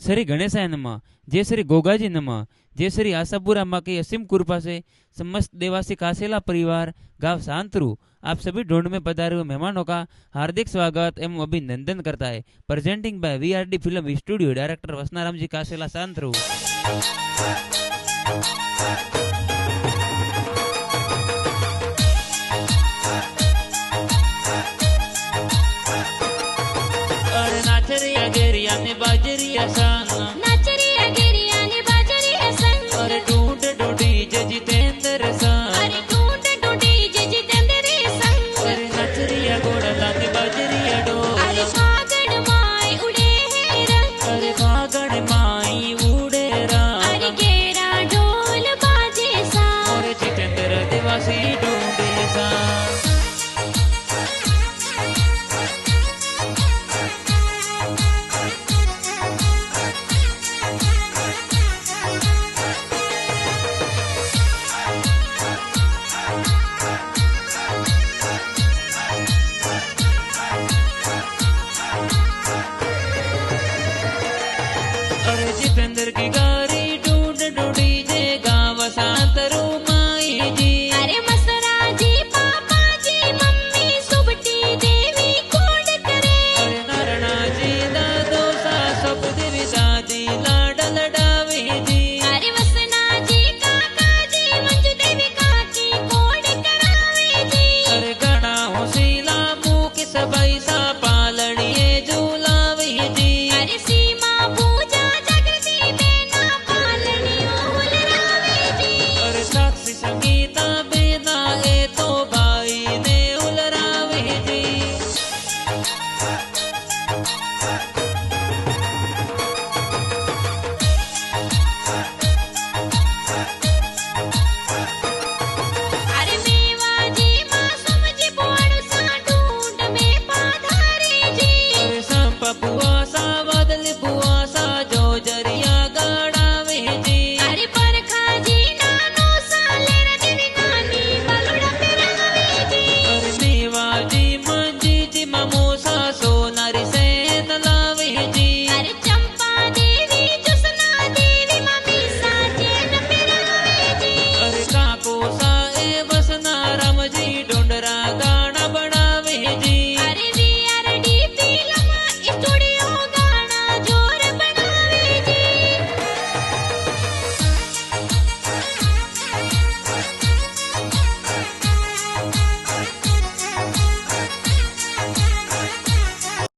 श्री गणेशाय नमः। जय श्री गोगाजी नमः। जय श्री आशापुरा माँ की असीम कृपा से समस्त देवासी कासेला परिवार गांव सांतरू आप सभी ढूंढ में पधारे हुए मेहमानों का हार्दिक स्वागत एवं अभिनंदन करता है। Presenting by VRD film studio, director Vasnaram ji कासेला सांतरू। अरे नाचरिया गेरिया ने बाजरिया संग, नाचरिया गिरिया ने बाजरिया संग, अरे ढूंढ ढूंढी जितेंद्र संग, अरे ढूंढ ढूंढी जितेंद्र संग, अरे नाचरिया गोड़ला ने बाजरिया अरे डोला, फागण माय उड़े हैं रंग, अरे फागण माई उड़े रंग, अरे गेरा ढोल बाजे सा, अरे जितेंद्र देवासी ढूंढे संग। अरे जितेंद्र की गारी